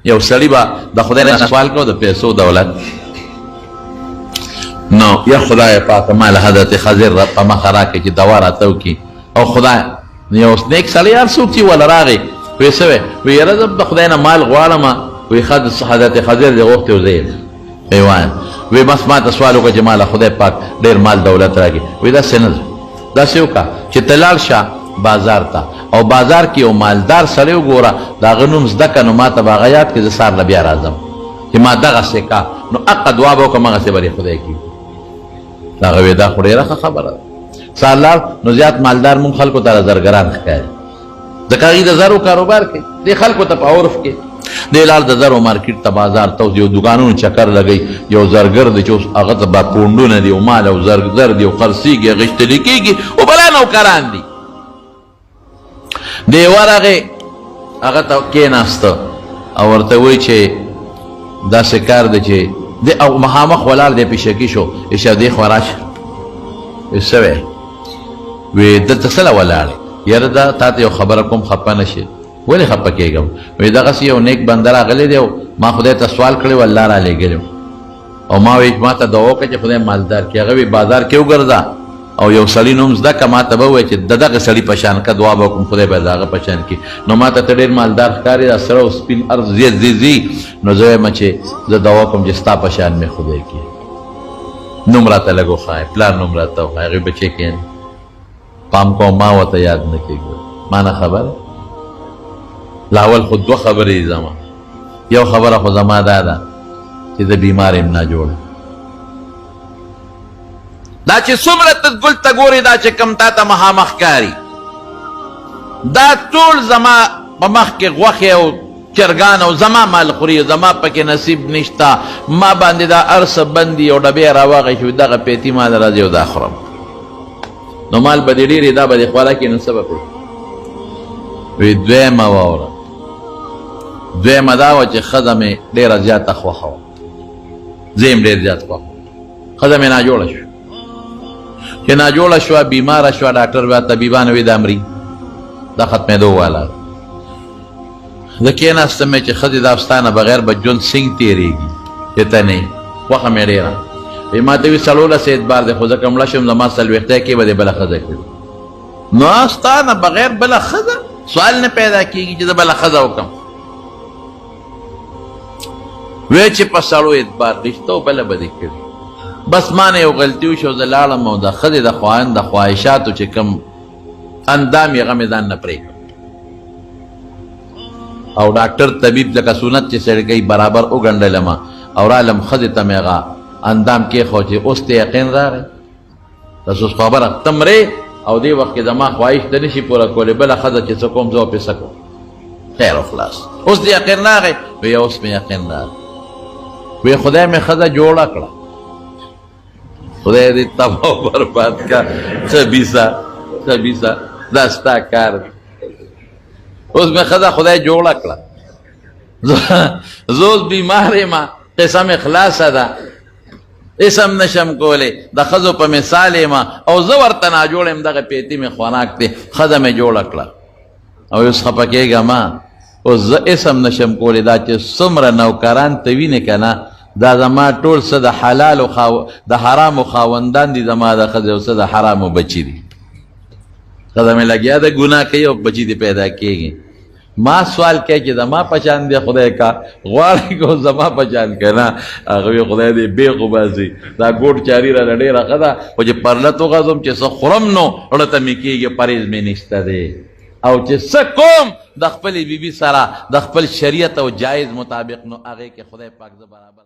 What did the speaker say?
یو سړي به د خدای نه سوال کو د پیسو دولت نو یا خدای پاک مال حضرت خضر په مخه راکړي چې دوا راته وکړي او خدای یو نیک سړی هر څوک چې وله راغی ویې څه وی وی یاره زه د خدای نه مال غواړم وی حضرت خضر دې غوښتې و زه وی وایم وی بس ما ته سوال وکړه چې ماله خدای پاک ډېر مال دولت راکړي وی داسې نه ده داسې وکړه چې ته لاړ شه بازار ته او بازار کې یو مالدار سړی وګوره د هغه نوم زده کړه نو ما ته به هغه یاد کړي زه سهار له بیا راځم چې ما دغسې کا نو حقه دعا به وکړم هغسې به خدای کړي هغه وی دا خو ډېره ښه خبره ده سهار لاړ نو زیات مالدار مونږ خلکو ته زرګران ښکاري ځکه هغوی د زرو کاروبار کوي دې خلکو ته په عرف کې دی لاړ د زرو مارکیټ ته بازار ته یو دوکانونو چکر لګوي یو زرګر دی چې اوس هغه ته به پونډونه دي او مال او زر دي او خرڅېږي اخېستلي کېږي او بلا نوکران دي دی ورغې هغه ته کېناسته او ورته وایي چې داسې کار دی چې دی او مخامخ ولاړ دی پیشکي شو ایشه دی خوا راشه څه وی وی دلته څه له ولاړې یاره دا تا ته یو خبره کوم خفه نه شي ولې خفه کېږم وی دغسې یو نیک بنده راغلی دی او ما خدای ته سوال کړی و الله را لېږلی او ما وی ما ته دعا وکړه چې خدای مالدار کړي هغه وی بازار کې وګرځه او یو سړي نوم زده کړه ما ته به ووایي چې د دغه سړي په شان که دعا به وکړم خدای به د هغه په شان کړي نو ما ته ډېر مالدار ښکاري دا سره او سپین ارض ځي نو زه وایم چې زه دعا کوم چې ستا په شان مې خدای کړي نوم راته لږ وښایه پلار نوم راته وښایه هغې بچې کښېني پام کوم ما ورته یاد نه کېږي ما نه خبره لاول خو دوه خبرې دي زما یو خبره خو زما دا ده چې د بیمار یم ناجوړه دا چې څومره ته ګل ته ګورې دا چې کم تا ته مخامخ ښکاري دا ټول زما په مخ کې غوښې او چرګان او زما مال خوري زما پکې نصیب نشته ما باندې دا هر څه بند دي او ډبې راواغی شوي دغه پیتي مال راځي او دا خورم نو مال به دې ډېرې دا به دې خوراک یې نو څه به کړو وی دویمه واوره دویمه دا وه چې ښځه مې ډېره زیاته خوښه وه زه یم ډېر زیات خوښ ښځه مې ناجوړه شوه چې ناجوړه شوه بیماره شوه ډاکټر بیا طبیبان وی دا مري دا ختمېدو والا زه کېناستم چې ښځې دا ستا نه بغیر به ژوند څنګه تېرېږي چې ته نه یې خوښه مې ډېره وی ما ته وي څلورلس اعتبار دی خو ځکه مړه شم زما څلوېښتۍ کې به دې بله ښځه کړي نو ستا نه بغیر بله ښځه سوال نه پیدا کېږي چې زه بله ښځه وکړم وی چې په سړو اعتبار رشته او بله به دې کړي بس ما نه یو غلطي وشو زه لاړم او د ښځې د خواهند د خواهشاتو چې کوم اندام یې هغه مې ځان نه پرېږدم او ډاکټر طبیب لکه سنت چې سړی کوي برابر وګنډلم او رالم ښځې ته مې هغه اندام کېښود چې اوس ته یقین راغی تاسو اوس خبره ته مرې او دې وخت کې زما خواهش ته نشي پوره کولی بله ښځه چې څه کوم زه پې څه کوم خیر و خلاص اوس دې یقین راغی وی اوس مې یقین راغی وی خدای مې ښځه جوړه کړه خدای دې تباه و برباد کا خبیثه دا ستا کار دی اوس مې ښځه خدای جوړه کړه زه اوس بیمار یم قصه مې خلاصه ده اسم نشم کولی د ښځو په مثال یم او زه ورته ناجوړ یم دغه پیتي مې خوراک دی ښځه مې جوړه کړه او اوس خفه کېږم اوس زه اسم نشم کولی دا چې څومره نوکران ته وینې که نه دا زما ټول څه د حلالو د حرامو خاوندان دي زما د ښځې او څه د حرامو بچي دي ښځه مې لګیا ده ګناه کوي او بچي دې پیدا کېږي ما سوال کوي چې زما په شان دی خدای کا غواړي کو زما په شان که نه هغه وی خدای دې بیخ وباسي دا ګوټ چاري راله ډېره ښه ده خو چې پرلت وغځم چې څه خورم نو زړه ته مې کېږي پرهیز مې نشته دی او چې څه کوم د خپلې بیبي سره د خپل شریعت او جایز مطابق نو هغې کې خدای پاک زه برابر